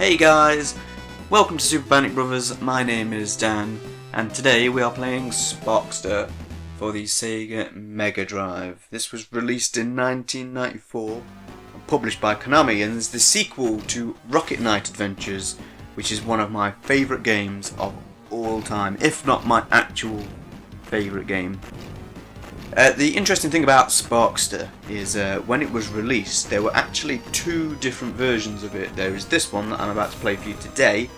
Hey guys, welcome to Super Panic Brothers. My name is Dan, and today we are playing Sparkster for the Sega Mega Drive. This was released in 1994 and published by Konami, and is the sequel to Rocket Knight Adventures, which is one of my favourite games of all time, if not my actual favourite game. The interesting thing about Sparkster is when it was released, there were actually two different versions of it. There is this one that I'm about to play for you today,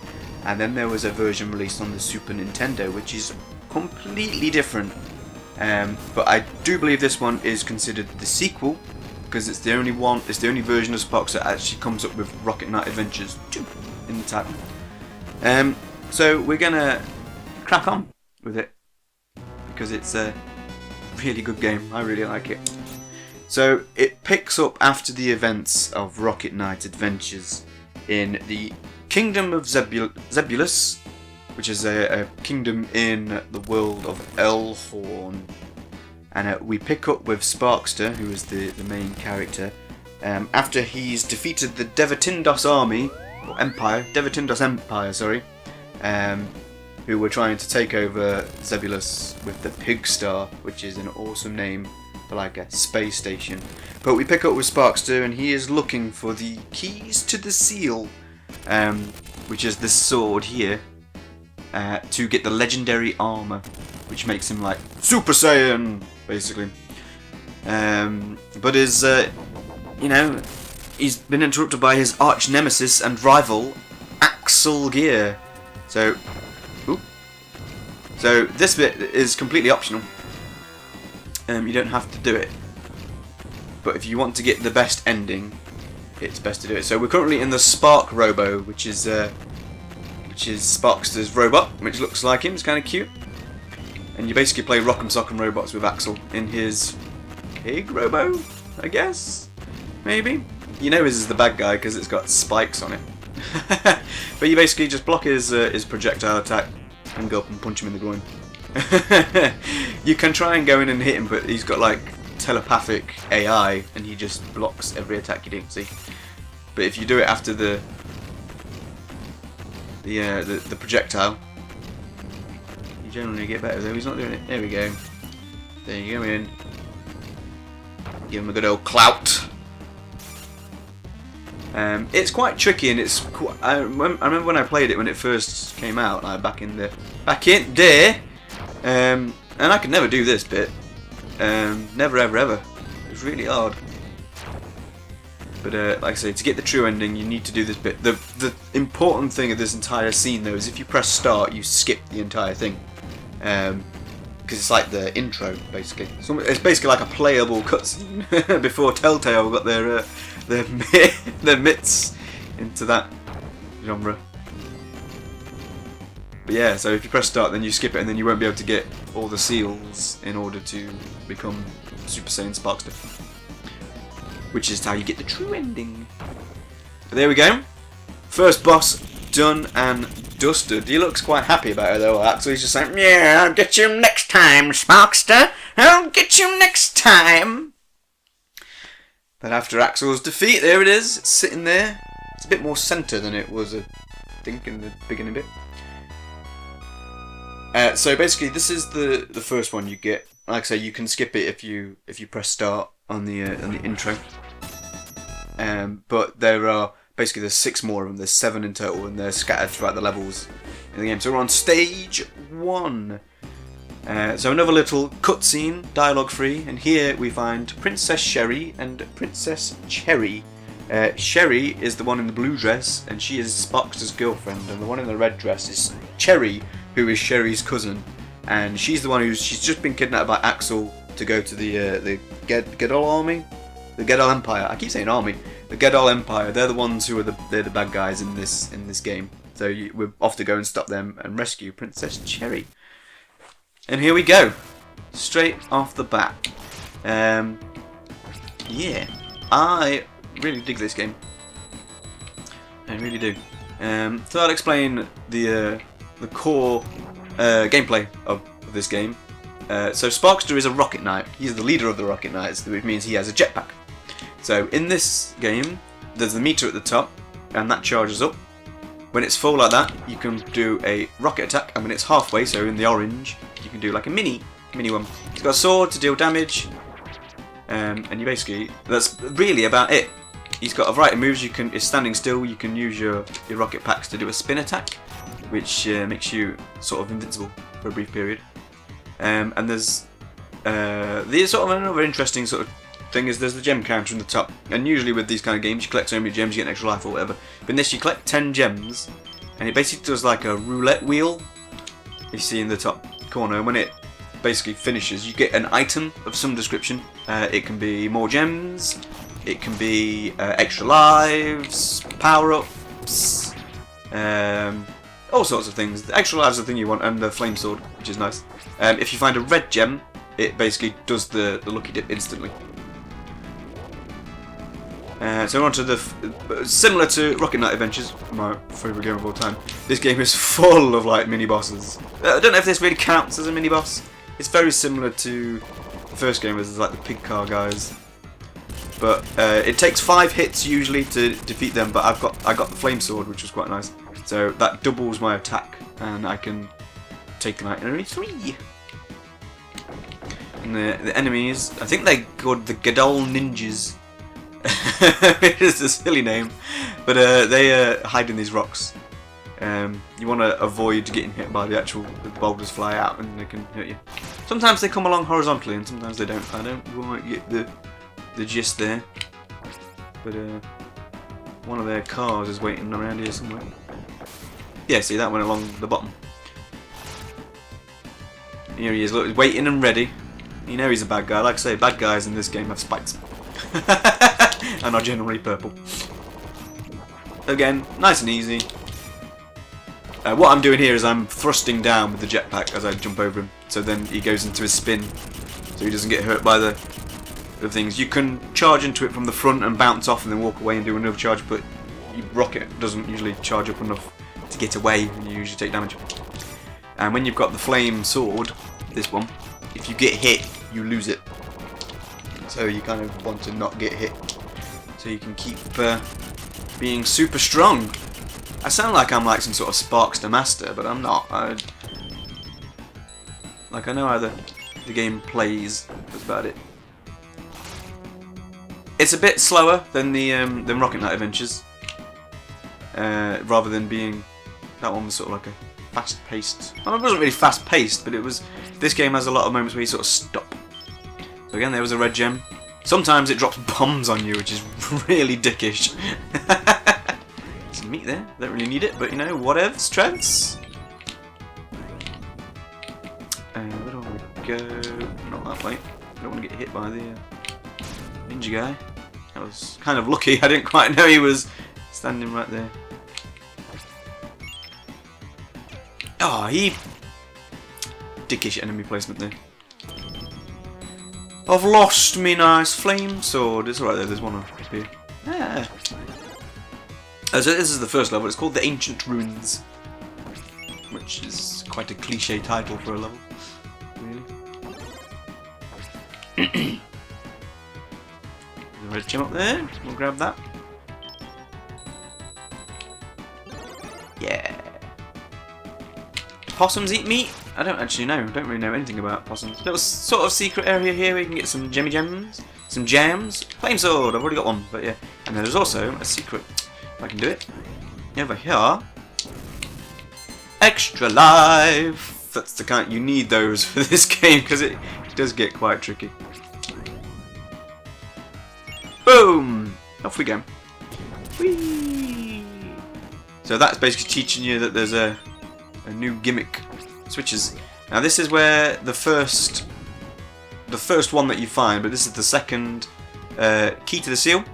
and then there was a version released on the Super Nintendo, which is completely different. But I do believe this one is considered the sequel, because it's the only one, it's the only version of Sparkster that actually comes up with Rocket Knight Adventures 2 in the title. So we're gonna crack on with it, because it's a really good game. I really like it. So it picks up after the events of Rocket Knight Adventures in the Kingdom of Zebulus, which is a kingdom in the world of Elhorn. And we pick up with Sparkster, who is the main character, after he's defeated the Devatindos army, or Empire, Devatindos Empire, sorry, who were trying to take over Zebulus with the Pig Star, which is an awesome name for like a space station. But we pick up with Sparkster, and he is looking for the keys to the seal, which is this sword here, to get the legendary armor, which makes him like Super Saiyan, basically. But his, he's been interrupted by his arch nemesis and rival, Axel Gear. So this bit is completely optional. You don't have to do it. But if you want to get the best ending, it's best to do it. So we're currently in the Sparkrobo, which is Sparkster's robot, which looks like him. It's kind of cute. And you basically play Rock'em Sock'em Robots with Axel in his pig robo, I guess? Maybe? You know his is the bad guy because it's got spikes on it. But you basically just block his projectile attack and go up and punch him in the groin. You can try and go in and hit him, but he's got like telepathic AI and he just blocks every attack you do, see? But if you do it after the projectile, you generally get better. So he's not doing it. There we go. There you go in. Give him a good old clout. It's quite tricky, and it's. I remember when I played it when it first came out, like back in there, and I could never do this bit. Never, ever, ever. It was really hard. But like I say, to get the true ending, you need to do this bit. The important thing of this entire scene, though, is if you press start, you skip the entire thing, because it's like the intro, basically. It's basically like a playable cutscene before Telltale got their mitts into that genre. But yeah, so if you press start, then you skip it, and then you won't be able to get all the seals in order to become Super Saiyan Sparkster, which is how you get the true ending. But there we go. First boss done and dusted. He looks quite happy about it though, Axel. He's just like, yeah, I'll get you next time, Sparkster. I'll get you next time. But after Axel's defeat, there it is, it's sitting there. It's a bit more centre than it was, I think, in the beginning bit. So basically, this is the first one you get. Like I say, you can skip it if you press start on the intro. But there's 6 more of them. There's 7 in total, and they're scattered throughout the levels in the game. So we're on stage 1. So another little cutscene, dialogue free, and here we find Princess Sherry and Princess Cherry. Sherry is the one in the blue dress, and she is Sparkster's girlfriend, and the one in the red dress is Cherry, who is Sherry's cousin, and she's the one she's just been kidnapped by Axel to go to the Gedol army, the Gedol Empire. I keep saying army. The Gedol Empire. They're the ones who are they're the bad guys in this game. So we're off to go and stop them and rescue Princess Cherry. And here we go, straight off the bat. Yeah, I really dig this game. I really do. So I'll explain the core gameplay of this game. So Sparkster is a Rocket Knight. He's the leader of the Rocket Knights, which means he has a jetpack. So in this game, there's the meter at the top, and that charges up. When it's full like that, you can do a rocket attack, and when it's halfway, so in the orange, you can do like a mini one. It's got a sword to deal damage, and you basically, that's really about it. He's got a variety of moves. You can, if standing still, you can use your rocket packs to do a spin attack, which makes you sort of invincible for a brief period. And there's sort of another interesting sort of thing is there's the gem counter in the top, and usually with these kind of games you collect so many gems you get an extra life or whatever, but in this you collect 10 gems and it basically does like a roulette wheel you see in the top corner, and when it basically finishes you get an item of some description. It can be more gems, it can be extra lives, power-ups, all sorts of things. The extra lives are the thing you want, and the flame sword, which is nice. If you find a red gem, it basically does the lucky dip instantly. So we're on to the similar to Rocket Knight Adventures, my favourite game of all time. This game is full of like mini bosses. I don't know if this really counts as a mini boss. It's very similar to the first game, where there's like the pig car guys. But it takes 5 hits usually to defeat them. But I got the flame sword, which was quite nice. So that doubles my attack, and I can take them out in only 3. And the enemies, I think they're called the Gadol Ninjas. It is a silly name, but they hide in these rocks. You want to avoid getting hit by the boulders fly out and they can hurt you. Sometimes they come along horizontally and sometimes they don't. I don't quite get the gist there. But one of their cars is waiting around here somewhere. Yeah, see, that went along the bottom. Here he is, look, he's waiting and ready. You know he's a bad guy. Like I say, bad guys in this game have spikes. And are generally purple. Again, nice and easy. What I'm doing here is I'm thrusting down with the jetpack as I jump over him, so then he goes into his spin, so he doesn't get hurt by the things. You can charge into it from the front and bounce off and then walk away and do another charge, but your rocket doesn't usually charge up enough to get away and you usually take damage. And when you've got the flame sword, this one, if you get hit, you lose it. So you kind of want to not get hit, so you can keep being super strong. I sound like I'm like some sort of Sparkster master, but I'm not. I know how the game plays. That's about it. It's a bit slower than the Rocket Knight Adventures, rather than being, that one was sort of like a fast-paced. Well, it wasn't really fast-paced, but it was. This game has a lot of moments where you sort of stop. So again, there was a red gem. Sometimes it drops bombs on you, which is really dickish. Some meat there. Don't really need it, but you know, whatever. Strengths. Where do I want to go? Not that way. I don't want to get hit by the ninja guy. I was kind of lucky. I didn't quite know he was standing right there. Oh, he... dickish enemy placement there. I've lost me nice flame sword. It's alright though, there's one up here. Yeah. So this is the first level. It's called the Ancient Ruins, which is quite a cliche title for a level, really. There's a red gem up there. We'll grab that. Yeah. Possums eat meat? I don't actually know. I don't really know anything about possums. Little sort of secret area here where you can get some gemmy gems, some jams. Flame sword, I've already got one, but yeah. And then there's also a secret, if I can do it. Over here. Extra life! That's the kind, you need those for this game because it does get quite tricky. Boom! Off we go. Whee! So that's basically teaching you that there's a new gimmick. Switches. Now this is where the first one that you find, but this is the second key to the seal.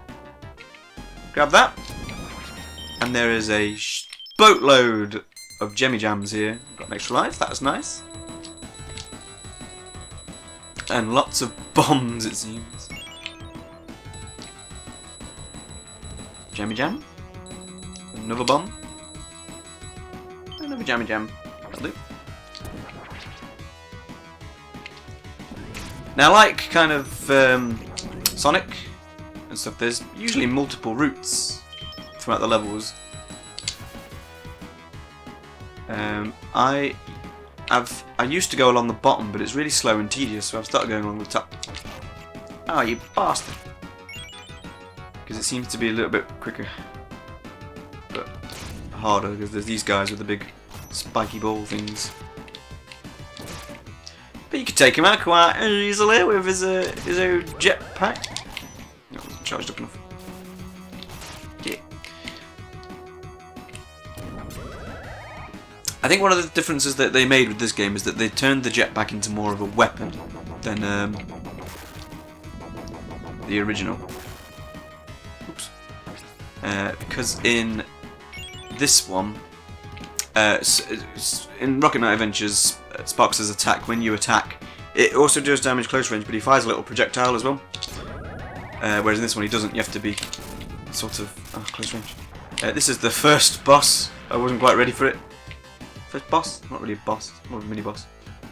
Grab that, and there is a boatload of gemmy jams here. Got an extra life. That's nice, and lots of bombs. It seems. Jammy jam. Another bomb. Another jammy jam. That'll do. Now, like kind of Sonic and stuff, there's usually multiple routes throughout the levels. I used to go along the bottom, but it's really slow and tedious, so I've started going along the top. Oh, you bastard! Because it seems to be a little bit quicker, but harder because there's these guys with the big spiky ball things. But you could take him out quite easily with his old jetpack. No, it wasn't charged up enough. Yeah. I think one of the differences that they made with this game is that they turned the jetpack into more of a weapon than the original. Oops. Because in this one, in Rocket Knight Adventures, Sparkster's attack, when you attack, it also does damage close range, but he fires a little projectile as well. Whereas in this one he doesn't, you have to be sort of close range. This is the first boss. I wasn't quite ready for it. First boss? Not really a boss, more of a mini boss.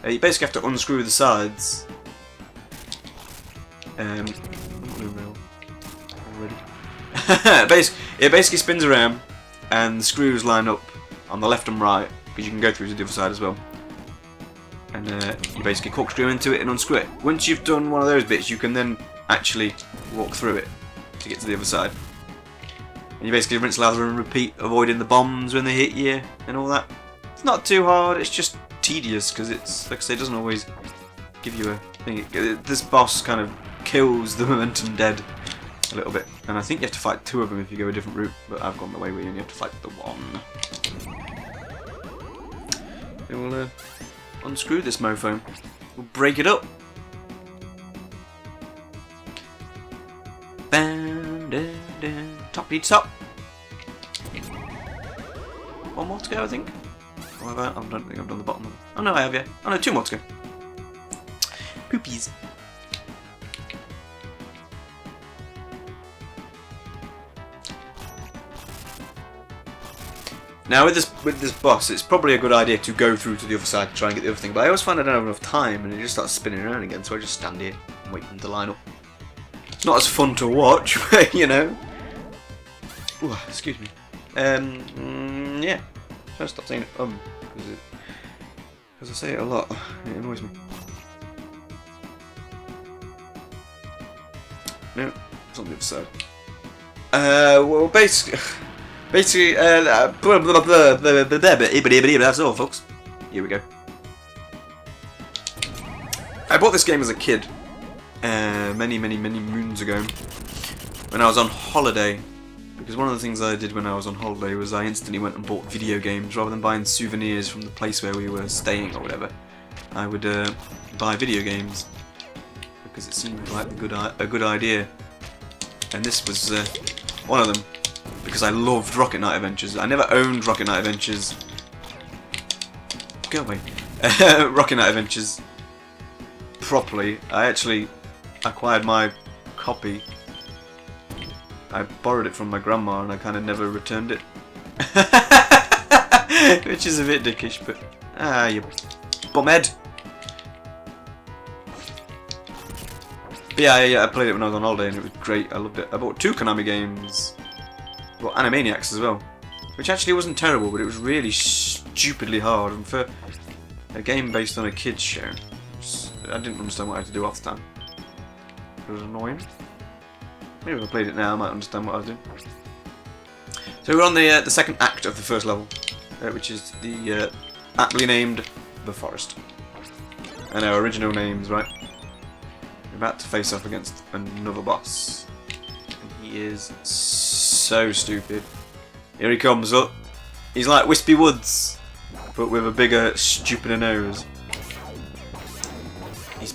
You basically have to unscrew the sides. I'm not doing real already. It basically spins around and the screws line up on the left and right, because you can go through to the other side as well. And you basically corkscrew into it and unscrew it. Once you've done one of those bits, you can then actually walk through it to get to the other side. And you basically rinse, lather and repeat, avoiding the bombs when they hit you and all that. It's not too hard, it's just tedious because it's, like I say, it doesn't always give you a thing. This boss kind of kills the momentum dead a little bit. And I think you have to fight two of them if you go a different route, but I've gone the way where you only have to fight the one. And we'll unscrew this mofo. We'll break it up. Toppy top. One more to go, I think. Or have I don't think I've done the bottom one. Oh no, I have, yeah. Oh no, two more to go. Poopies. Now with this boss, it's probably a good idea to go through to the other side to try and get the other thing, but I always find I don't have enough time and it just starts spinning around again, so I just stand here and wait for them to line up. It's not as fun to watch, but you know. Ooh, excuse me. Yeah. Should I stop saying it? Because I say it a lot. It annoys me. No, it's on the other side. Well, basically, that's all, folks. Here we go. I bought this game as a kid, many moons ago, when I was on holiday. Because one of the things I did when I was on holiday was I instantly went and bought video games rather than buying souvenirs from the place where we were staying or whatever. I would buy video games because it seemed like a good idea, and this was one of them. Because I loved Rocket Knight Adventures. I never owned Rocket Knight Adventures. Go away. Rocket Knight Adventures properly. I actually acquired my copy. I borrowed it from my grandma and I kind of never returned it. Which is a bit dickish, but you bumhead. But yeah, I played it when I was on holiday and it was great. I loved it. I bought 2 Konami games. Well, Animaniacs as well, which actually wasn't terrible, but it was really stupidly hard. And for a game based on a kids show, I didn't understand what I had to do half the time. It was annoying. Maybe if I played it now, I might understand what I was doing. So we're on the second act of the first level, which is the aptly named The Forest. And our original names, right? We're about to face off against another boss. And he is so stupid. Here he comes up. He's like Wispy Woods, but with a bigger, stupider nose. He's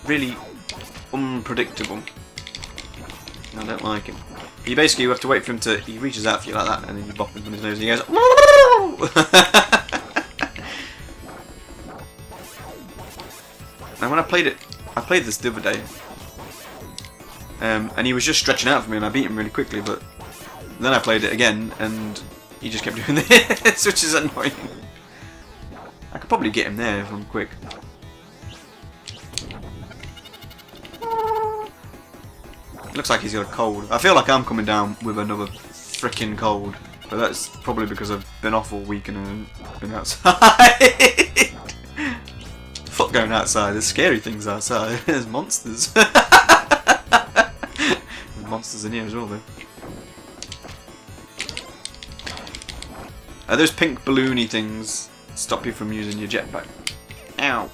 really unpredictable. I don't like him. You basically have to wait for him to. He reaches out for you like that, and then you bop him on his nose, and he goes. Now, when I played this the other day, and he was just stretching out for me, and I beat him really quickly. But then I played it again, and he just kept doing this, which is annoying. I could probably get him there if I'm quick. It looks like he's got a cold. I feel like I'm coming down with another frickin' cold, But that's probably because I've been off all week and been outside. Fuck going outside, there's scary things outside. There's monsters. There's monsters in here as well though. Those pink balloony things stop you from using your jetpack. Ow!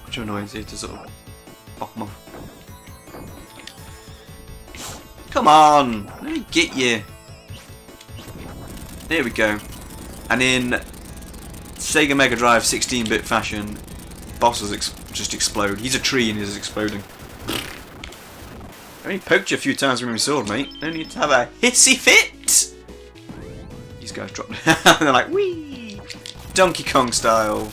Which annoys you to sort of knock them off. Come on! Let me get you! There we go. And in Sega Mega Drive 16-bit fashion, bosses just explode. He's a tree and he's exploding. I only poked you a few times with my sword, mate. No need to have a hissy fit! These guys drop down and they're like, whee! Donkey Kong style.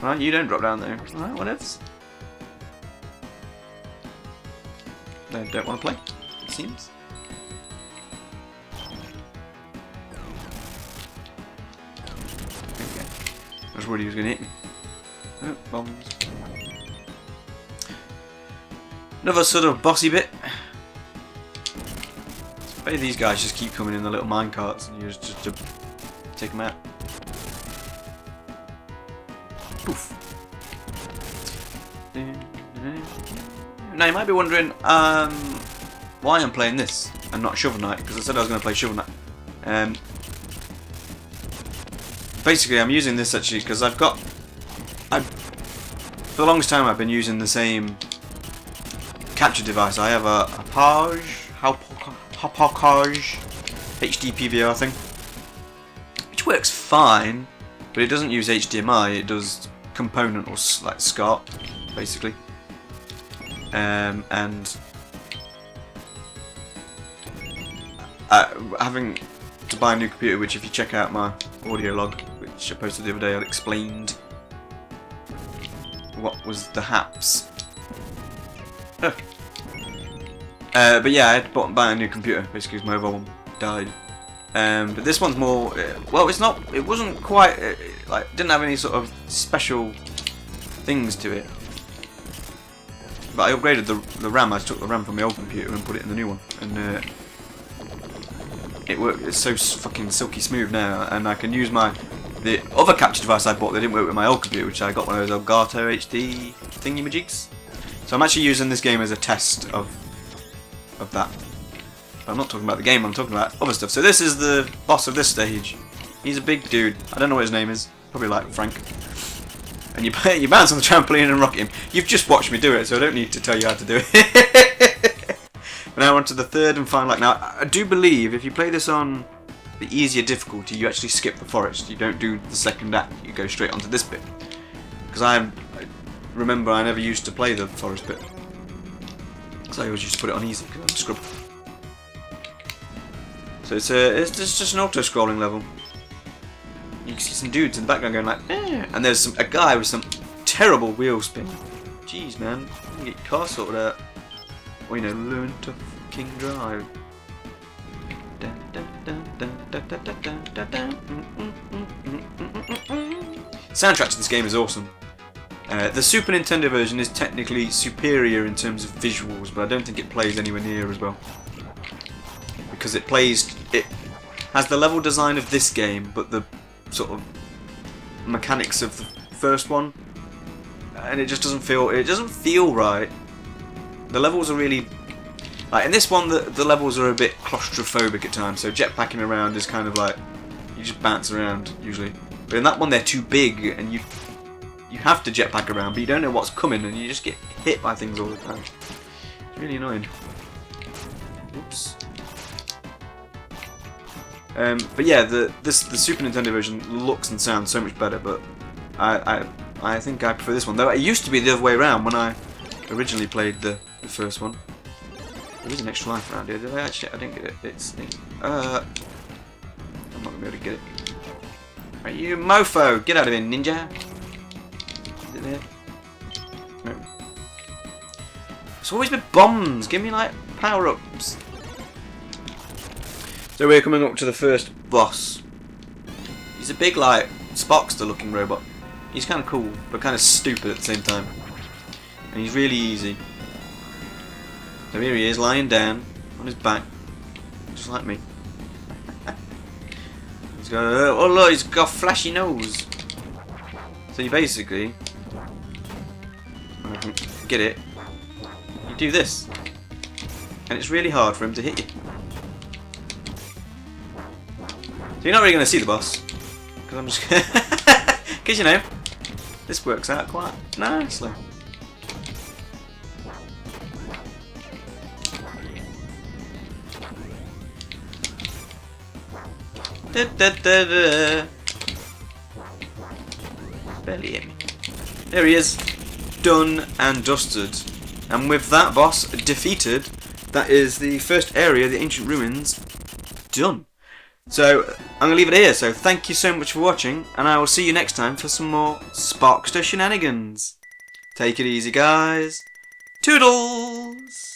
Right, you don't drop down there. Alright, what else? They don't want to play, it seems. Okay. I was worried he was going to hit me. Oh, bombs. Another sort of bossy bit. I bet these guys just keep coming in the little mine carts and you just to take them out. Poof. Now you might be wondering why I'm playing this and not Shovel Knight, because I said I was going to play Shovel Knight. Basically I'm using this actually because for the longest time I've been using the same capture device. I have a Hopokage HD PVR thing, which works fine, but it doesn't use HDMI. It does component or like SCART, basically. And having to buy a new computer, which if you check out my audio log, which I posted the other day, I explained what was the haps. But yeah, I had to buy a new computer, basically because my mobile one died. But this one's more, well, it's not, it wasn't quite, like, didn't have any sort of special things to it. But I upgraded the RAM. I took the RAM from my old computer and put it in the new one, and it worked. It's so fucking silky smooth now, and I can use the other capture device I bought that didn't work with my old computer, which I got one of those Elgato HD thingy-majigs. So I'm actually using this game as a test of that. But I'm not talking about the game. I'm talking about other stuff. So this is the boss of this stage. He's a big dude. I don't know what his name is. Probably like Frank. And you bounce on the trampoline and rocket him. You've just watched me do it, so I don't need to tell you how to do it. But now on to the third and final act. Now, I do believe if you play this on the easier difficulty, you actually skip the forest. You don't do the second act. You go straight onto this bit. Because I remember I never used to play the forest bit. Because I always used to put it on easy because I'm a scrub. So it's just an auto-scrolling level. You can see some dudes in the background going like, eh. And there's a guy with some terrible wheel spin. Jeez, man, you can get your car sorted out. Or, you know, learn to fucking drive. Soundtrack to this game is awesome. The Super Nintendo version is technically superior in terms of visuals, but I don't think it plays anywhere near as well. Because it has the level design of this game, but the sort of mechanics of the first one, and it just doesn't feel right. The levels are really like in this one the levels are a bit claustrophobic at times, so jetpacking around is kind of like you just bounce around usually, but in that one they're too big and you have to jetpack around, but you don't know what's coming and you just get hit by things all the time. It's really annoying. Oops. But yeah, the Super Nintendo version looks and sounds so much better, but I think I prefer this one. Though it used to be the other way around when I originally played the first one. There is an extra life around here. Did I actually? I didn't get it. I'm not gonna be able to get it. Right, you mofo! Get out of here, ninja! Is it there? No. It's always with bombs. Give me like power-ups. So we're coming up to the first boss. He's a big, like, Sparkster looking robot. He's kind of cool, but kind of stupid at the same time. And he's really easy. So here he is, lying down on his back. just like me. He's got oh look, he's got a flashy nose. So you basically get it. You do this, and it's really hard for him to hit you. So you're not really going to see the boss, because I'm just because you know this works out quite nicely. Barely hit me. There he is, done and dusted. And with that boss defeated, that is the first area, the ancient ruins, done. So I'm gonna leave it here. So thank you so much for watching, and I will see you next time for some more Sparkster shenanigans. Take it easy, guys. Toodles.